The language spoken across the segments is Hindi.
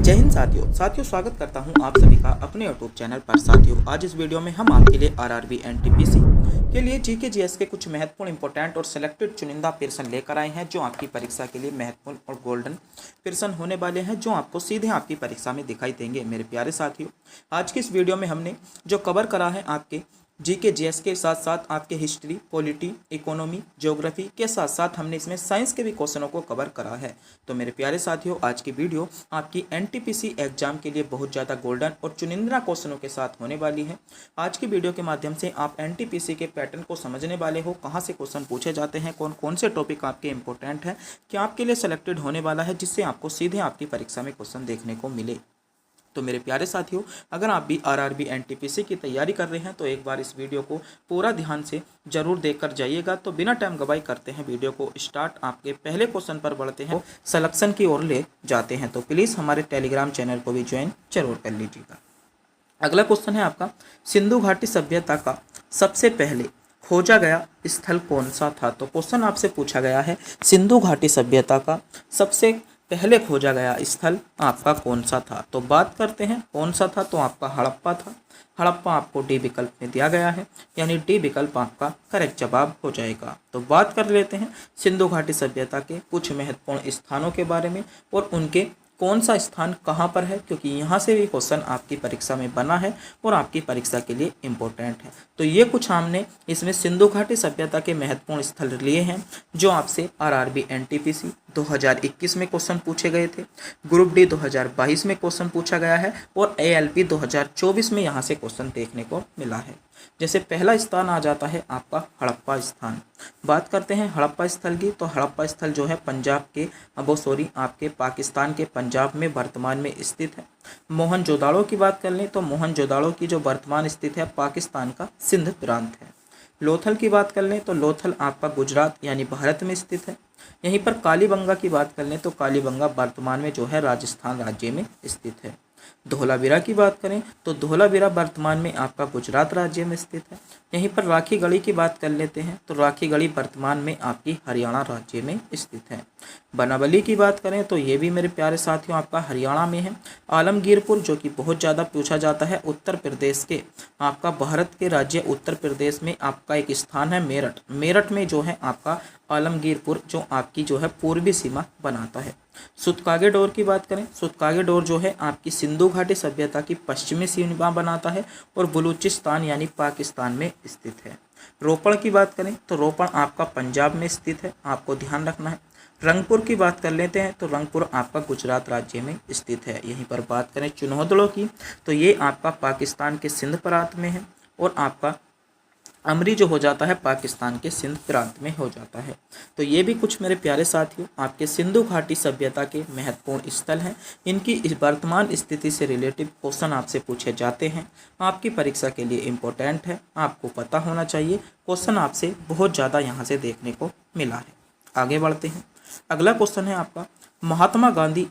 जय हिंद साथियों स्वागत करता हूं आप सभी का अपने यूट्यूब चैनल पर। साथियों आज इस वीडियो में हम आपके लिए आरआरबी एनटीपीसी के लिए जीके जीएस के कुछ महत्वपूर्ण इंपॉर्टेंट और सिलेक्टेड चुनिंदा प्रश्न लेकर आए हैं जो आपकी परीक्षा के लिए महत्वपूर्ण और गोल्डन प्रश्न होने वाले हैं, जो आपको सीधे आपकी परीक्षा में दिखाई देंगे। मेरे प्यारे साथियों, आज की इस वीडियो में हमने जो कवर करा है आपके जीके जीएस के साथ साथ आपके हिस्ट्री, पॉलिटी, इकोनॉमी, ज्योग्राफी के साथ साथ हमने इसमें साइंस के भी क्वेश्चनों को कवर करा है। तो मेरे प्यारे साथियों, आज की वीडियो आपकी एनटीपीसी एग्जाम के लिए बहुत ज़्यादा गोल्डन और चुनिंदा क्वेश्चनों के साथ होने वाली है। आज की वीडियो के माध्यम से आप एनटीपीसी के पैटर्न को समझने वाले हो, कहाँ से क्वेश्चन पूछे जाते हैं, कौन कौन से टॉपिक आपके इंपॉर्टेंट हैं, क्या आपके लिए सेलेक्टेड होने वाला है, जिससे आपको सीधे आपकी परीक्षा में क्वेश्चन देखने को मिले। तो मेरे प्यारे साथियों, अगर आप भी आरआरबी एनटीपीसी की तैयारी कर रहे हैं तो एक बार इस वीडियो को पूरा ध्यान से जरूर देखकर जाइएगा। तो बिना टाइम गवाई करते हैं वीडियो को स्टार्ट। आपके पहले क्वेश्चन पर बढ़ते हैं, सिलेक्शन की ओर ले जाते हैं। तो प्लीज़ हमारे टेलीग्राम चैनल को भी ज्वाइन जरूर कर लीजिएगा। अगला क्वेश्चन है आपका, सिंधु घाटी सभ्यता का सबसे पहले खोजा गया स्थल कौन सा था। तो क्वेश्चन आपसे पूछा गया है, सिंधु घाटी सभ्यता का सबसे पहले खोजा गया स्थल आपका कौन सा था। तो बात करते हैं कौन सा था, तो आपका हड़प्पा था। हड़प्पा आपको डी विकल्प में दिया गया है, यानी डी विकल्प आपका करेक्ट जवाब हो जाएगा। तो बात कर लेते हैं सिंधु घाटी सभ्यता के कुछ महत्वपूर्ण स्थानों के बारे में और उनके कौन सा स्थान कहाँ पर है, क्योंकि यहाँ से भी क्वेश्चन आपकी परीक्षा में बना है और आपकी परीक्षा के लिए इम्पोर्टेंट है। तो ये कुछ हमने इसमें सिंधु घाटी सभ्यता के महत्वपूर्ण स्थल लिए हैं जो आपसे आरआरबी एनटीपीसी 2021 में क्वेश्चन पूछे गए थे, ग्रुप डी 2022 में क्वेश्चन पूछा गया है और एएलपी 2024 में यहाँ से क्वेश्चन देखने को मिला है। जैसे पहला स्थान आ जाता है आपका हड़प्पा स्थान। बात करते हैं हड़प्पा स्थल की, तो हड़प्पा स्थल जो है पंजाब के आपके पाकिस्तान के पंजाब में वर्तमान में स्थित है। मोहनजोदाड़ो की बात कर लें तो मोहनजोदाड़ो की जो वर्तमान स्थित है पाकिस्तान का सिंध प्रांत है। लोथल की बात कर लें तो लोथल आपका गुजरात यानी भारत में स्थित है। यहीं पर कालीबंगा की बात कर लें तो कालीबंगा वर्तमान में जो है राजस्थान राज्य में स्थित है। धोलावीरा की बात करें तो धोलावीरा वर्तमान में आपका गुजरात राज्य में स्थित है। यहीं पर राखीगढ़ी की बात कर लेते हैं तो राखीगढ़ी वर्तमान में आपकी हरियाणा राज्य में स्थित है। बनावली की बात करें तो ये भी मेरे प्यारे साथियों आपका हरियाणा में है। आलमगीरपुर जो कि बहुत ज़्यादा पूछा जाता है उत्तर प्रदेश के, आपका भारत के राज्य उत्तर प्रदेश में आपका एक स्थान है मेरठ। मेरठ में जो है आपका आलमगीरपुर जो आपकी जो है पूर्वी सीमा बनाता है। सुतकागे डोर की बात करें, सुतकागे डोर जो है आपकी सिंधु घाटी सभ्यता की पश्चिमी सीमा बनाता है और बलूचिस्तान यानी पाकिस्तान में स्थित है। रोपड़ की बात करें तो रोपड़ आपका पंजाब में स्थित है, आपको ध्यान रखना है। रंगपुर की बात कर लेते हैं तो रंगपुर आपका गुजरात राज्य में स्थित है। यहीं पर बात करें चुनौदड़ो की तो ये आपका पाकिस्तान के सिंध प्रांत में है और आपका अमरी जो हो जाता है पाकिस्तान के सिंध प्रांत में हो जाता है। तो ये भी कुछ मेरे प्यारे साथियों आपके सिंधु घाटी सभ्यता के महत्वपूर्ण स्थल हैं। इनकी इस वर्तमान स्थिति से रिलेटिव क्वेश्चन आपसे पूछे जाते हैं, आपकी परीक्षा के लिए इम्पोर्टेंट है, आपको पता होना चाहिए। क्वेश्चन आपसे बहुत ज़्यादा यहाँ से देखने को मिला है। आगे बढ़ते हैं, अगला क्वेश्चन है आपका, महात्मा गांधी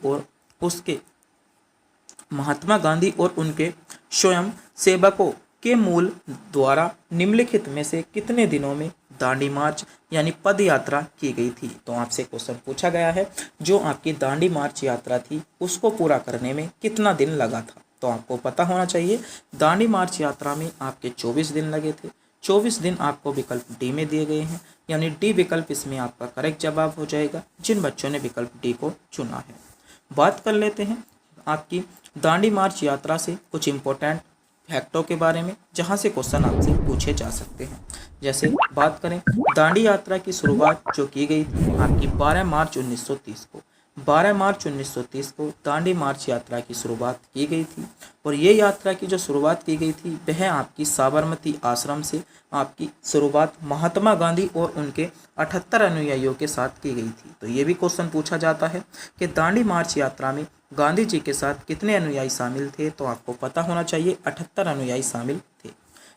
और उनके स्वयं सेवकों के मूल द्वारा निम्नलिखित में से कितने दिनों में दांडी मार्च यानी पद यात्रा की गई थी। तो आपसे क्वेश्चन पूछा गया है जो आपकी दांडी मार्च यात्रा थी उसको पूरा करने में कितना दिन लगा था। तो आपको पता होना चाहिए दांडी मार्च यात्रा में आपके 24 दिन लगे थे। 24 दिन आपको विकल्प डी में दिए गए हैं, यानी डी विकल्प इसमें आपका करेक्ट जवाब हो जाएगा जिन बच्चों ने विकल्प डी को चुना है। बात कर लेते हैं आपकी दांडी मार्च यात्रा से कुछ इंपॉर्टेंट फैक्टों के बारे में जहां से क्वेश्चन आपसे पूछे जा सकते हैं। जैसे बात करें दांडी यात्रा की शुरुआत जो की गई थी आपकी 12 मार्च 1930 को, 12 मार्च 1930 को दांडी मार्च यात्रा की शुरुआत की गई थी और ये यात्रा की जो शुरुआत की गई थी वह आपकी साबरमती आश्रम से आपकी शुरुआत महात्मा गांधी और उनके 78 अनुयायियों के साथ की गई थी। तो ये भी क्वेश्चन पूछा जाता है कि दांडी मार्च यात्रा में गांधी जी के साथ कितने अनुयायी शामिल थे। तो आपको पता होना चाहिए 78 अनुयायी शामिल थे।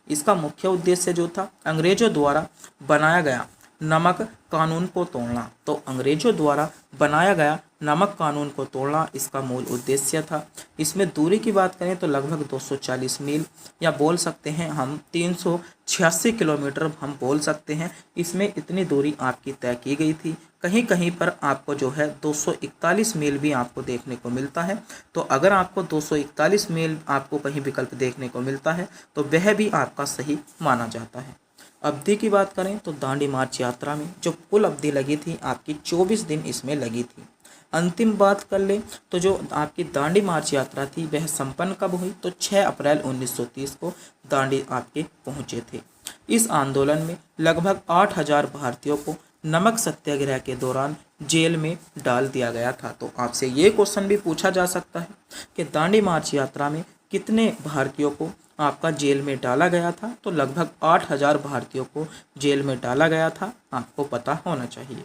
इसका मुख्य उद्देश्य जो था अंग्रेजों द्वारा बनाया गया नमक कानून को तोड़ना। तो अंग्रेजों द्वारा बनाया गया नमक कानून को तोड़ना इसका मूल उद्देश्य था। इसमें दूरी की बात करें तो लगभग 240 मील या बोल सकते हैं हम 386 किलोमीटर हम बोल सकते हैं। इसमें इतनी दूरी आपकी तय की गई थी कहीं कहीं पर आपको जो है 241 मील भी आपको देखने को मिलता है। तो अगर आपको 241 मील आपको कहीं विकल्प देखने को मिलता है तो वह भी आपका सही माना जाता है। अवधि की बात करें तो दांडी मार्च यात्रा में जो कुल अवधि लगी थी आपकी 24 दिन इसमें लगी थी। अंतिम बात कर ले तो जो आपकी दांडी मार्च यात्रा थी वह संपन्न कब हुई, तो 6 अप्रैल 1930 को दांडी आपके पहुंचे थे। इस आंदोलन में लगभग 8000 भारतीयों को नमक सत्याग्रह के दौरान जेल में डाल दिया गया था। तो आपसे ये क्वेश्चन भी पूछा जा सकता है कि दांडी मार्च यात्रा में कितने भारतीयों को आपका जेल में डाला गया था, तो लगभग 8000 भारतीयों को जेल में डाला गया था, आपको पता होना चाहिए।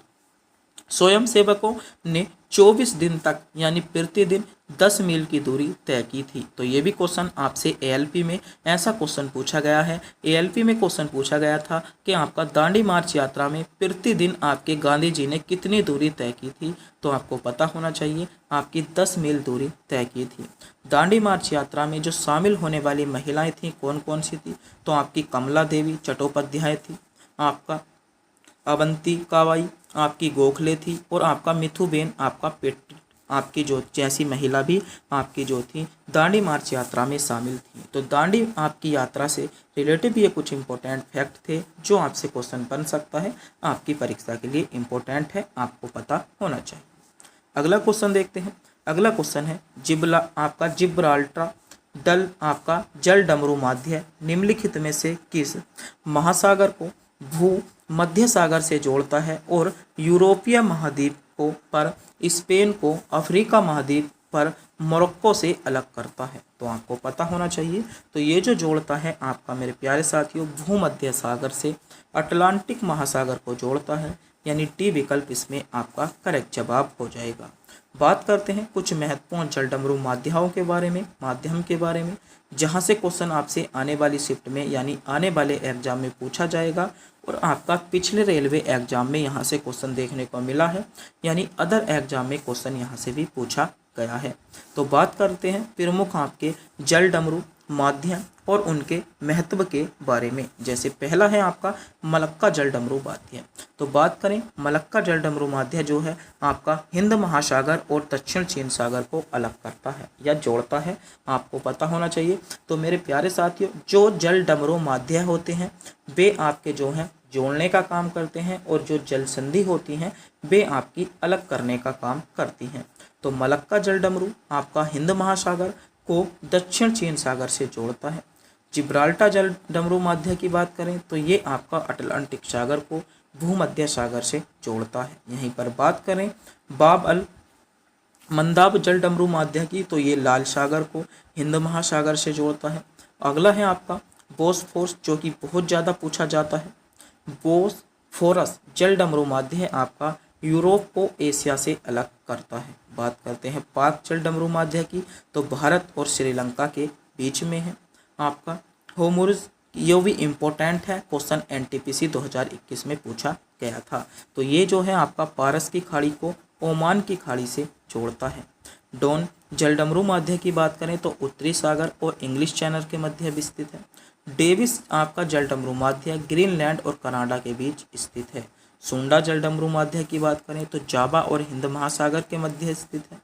स्वयंसेवकों ने 24 दिन तक यानी प्रतिदिन 10 मील की दूरी तय की थी। तो ये भी क्वेश्चन आपसे एएलपी में ऐसा क्वेश्चन पूछा गया है। एएलपी में क्वेश्चन पूछा गया था कि आपका दांडी मार्च यात्रा में प्रतिदिन आपके गांधी जी ने कितनी दूरी तय की थी, तो आपको पता होना चाहिए आपकी 10 मील दूरी तय की थी। दांडी मार्च यात्रा में जो शामिल होने वाली महिलाएं थीं कौन कौन सी थी, तो आपकी कमला देवी चट्टोपाध्याय थी, आपका अवंती काबाई, आपकी गोखले थी, और आपका मिथुबेन आपका पेट आपकी जो जैसी महिला भी आपकी जो थी दांडी मार्च यात्रा में शामिल थी। तो दांडी आपकी यात्रा से रिलेटिव ये कुछ इंपॉर्टेंट फैक्ट थे जो आपसे क्वेश्चन बन सकता है, आपकी परीक्षा के लिए इंपॉर्टेंट है, आपको पता होना चाहिए। अगला क्वेश्चन देखते हैं। अगला क्वेश्चन है जिब्राल्टर डल आपका जल डमरू माध्य निम्नलिखित में से किस महासागर को भू मध्य सागर से जोड़ता है और यूरोपीय महाद्वीप को पर स्पेन को अफ्रीका महाद्वीप पर मोरक्को से अलग करता है, तो आपको पता होना चाहिए। तो ये जो जोड़ता है आपका मेरे प्यारे साथियों भूमध्य सागर से अटलांटिक महासागर को जोड़ता है, यानी डी विकल्प इसमें आपका करेक्ट जवाब हो जाएगा। बात करते हैं कुछ महत्वपूर्ण जल डमरू माध्यमों के बारे में जहां से क्वेश्चन आपसे आने वाली शिफ्ट में यानी आने वाले एग्जाम में पूछा जाएगा, और आपका पिछले रेलवे एग्जाम में यहां से क्वेश्चन देखने को मिला है, यानी अदर एग्जाम में क्वेश्चन यहां से भी पूछा गया है। तो बात करते हैं प्रमुख आपके जल डमरू माध्यम और उनके महत्व के बारे में। जैसे पहला है आपका मलक्का जल डमरू माध्य। तो बात करें मलक्का जल डमरू माध्य जो है आपका हिंद महासागर और दक्षिण चीन सागर को अलग करता है या जोड़ता है, आपको पता होना चाहिए। तो मेरे प्यारे साथियों जो जल डमरू माध्य होते हैं वे आपके जो हैं जोड़ने का काम करते हैं, और जो जल संधि होती हैं वे आपकी अलग करने का काम करती हैं। तो मलक्का जल डमरू आपका हिंद महासागर को दक्षिण चीन सागर से जोड़ता है। जिब्राल्टर जल डमरू माध्य की बात करें तो ये आपका अटलांटिक सागर को भूमध्य सागर से जोड़ता है। यहीं पर बात करें बाब अल मंदाब जल डमरू माध्य की, तो ये लाल सागर को हिंद महासागर से जोड़ता है। अगला है आपका बोस्फोरस जो कि बहुत ज़्यादा पूछा जाता है। बोस्फोरस जल डमरू माध्य आपका यूरोप को एशिया से अलग करता है। बात करते हैं पाक जल डमरू माध्य की, तो भारत और श्रीलंका के बीच में है आपका होमुर्ज। ये भी इम्पोर्टेंट है, क्वेश्चन एनटीपीसी 2021 में पूछा गया था। तो ये जो है आपका पारस की खाड़ी को ओमान की खाड़ी से जोड़ता है। डॉन जल डमरू माध्य की बात करें तो उत्तरी सागर और इंग्लिश चैनल के मध्य विस्तृत है। डेविस आपका जल डमरू माध्य ग्रीनलैंड और कनाडा के बीच स्थित है। सुंडा जल डमरू माध्य की बात करें तो जावा और हिंद महासागर के मध्य स्थित है।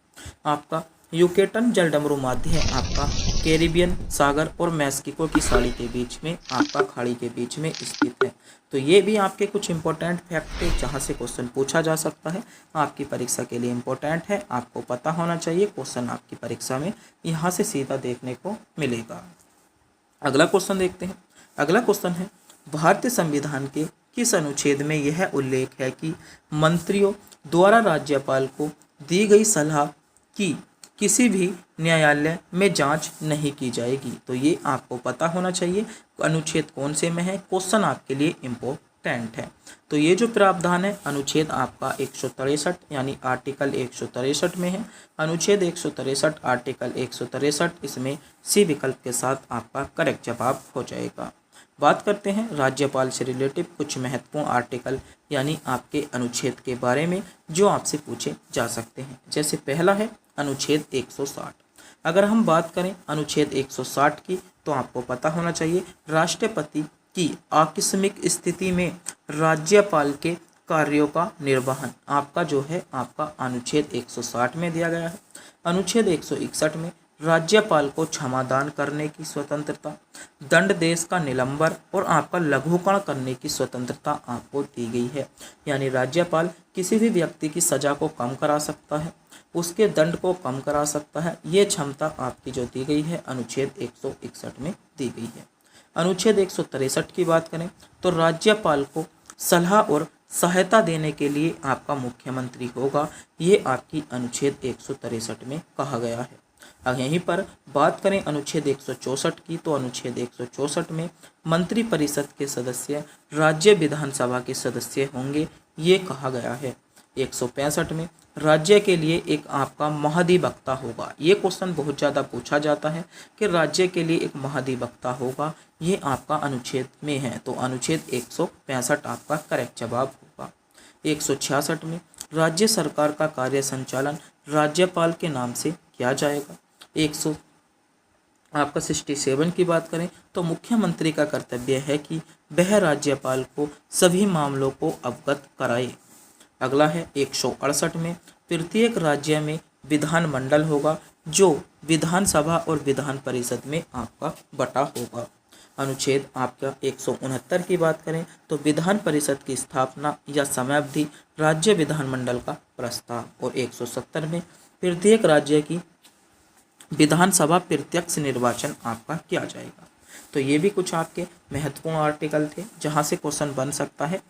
आपका यूकेटन जल डमरू माध्य आपका कैरिबियन सागर और मैक्सिको की खाड़ी के बीच में आपका खाड़ी के बीच में स्थित है। तो ये भी आपके कुछ इंपॉर्टेंट फैक्ट है जहाँ से क्वेश्चन पूछा जा सकता है, आपकी परीक्षा के लिए इंपॉर्टेंट है, आपको पता होना चाहिए। क्वेश्चन आपकी परीक्षा में यहाँ से सीधा देखने को मिलेगा। अगला क्वेश्चन देखते हैं। अगला क्वेश्चन है भारतीय संविधान के किस अनुच्छेद में यह उल्लेख है कि मंत्रियों द्वारा राज्यपाल को दी गई सलाह की किसी भी न्यायालय में जांच नहीं की जाएगी। तो ये आपको पता होना चाहिए अनुच्छेद कौन से में है, क्वेश्चन आपके लिए इम्पोर्टेंट है। तो ये जो प्रावधान है अनुच्छेद आपका 163 यानी आर्टिकल 163 में है। अनुच्छेद 163 आर्टिकल 163 इसमें सी विकल्प के साथ आपका करेक्ट जवाब हो जाएगा। बात करते हैं राज्यपाल से रिलेटिव कुछ महत्वपूर्ण आर्टिकल यानी आपके अनुच्छेद के बारे में जो आपसे पूछे जा सकते हैं। जैसे पहला है अनुच्छेद 160। अगर हम बात करें अनुच्छेद 160 की तो आपको पता होना चाहिए राष्ट्रपति की आकस्मिक स्थिति में राज्यपाल के कार्यों का निर्वहन आपका जो है आपका अनुच्छेद 160 में दिया गया है। अनुच्छेद 161 में राज्यपाल को क्षमादान करने की स्वतंत्रता, दंडदेश का निलंबन और आपका लघुकरण करने की स्वतंत्रता आपको दी गई है। यानी राज्यपाल किसी भी व्यक्ति की सजा को कम करा सकता है, उसके दंड को कम करा सकता है। ये क्षमता आपकी जो दी गई है अनुच्छेद 161 में दी गई है। अनुच्छेद 163 की बात करें तो राज्यपाल को सलाह और सहायता देने के लिए आपका मुख्यमंत्री होगा। ये आपकी अनुच्छेद 163 में कहा गया है। अब यहीं पर बात करें अनुच्छेद 164 की तो अनुच्छेद 164 में मंत्री परिषद के सदस्य राज्य विधानसभा के सदस्य होंगे, ये कहा गया है। 165 में राज्य के लिए एक आपका महाधिवक्ता होगा। ये क्वेश्चन बहुत ज़्यादा पूछा जाता है कि राज्य के लिए एक महाधिवक्ता होगा, ये आपका अनुच्छेद में है, तो अनुच्छेद 165 आपका करेक्ट जवाब होगा। 166 में राज्य सरकार का कार्य संचालन राज्यपाल के नाम से किया जाएगा। 67 की बात करें तो मुख्यमंत्री का कर्तव्य है कि वह राज्यपाल को सभी मामलों को अवगत कराए। अगला है 168 में प्रत्येक राज्य में विधानमंडल होगा जो विधानसभा और विधान परिषद में आपका बटा होगा। अनुच्छेद आपका 169 की बात करें तो विधान परिषद की स्थापना या समयावधि राज्य विधानमंडल का प्रस्ताव, और 170 में प्रत्येक राज्य की विधानसभा प्रत्यक्ष निर्वाचन आपका किया जाएगा। तो ये भी कुछ आपके महत्वपूर्ण आर्टिकल थे जहां से क्वेश्चन बन सकता है।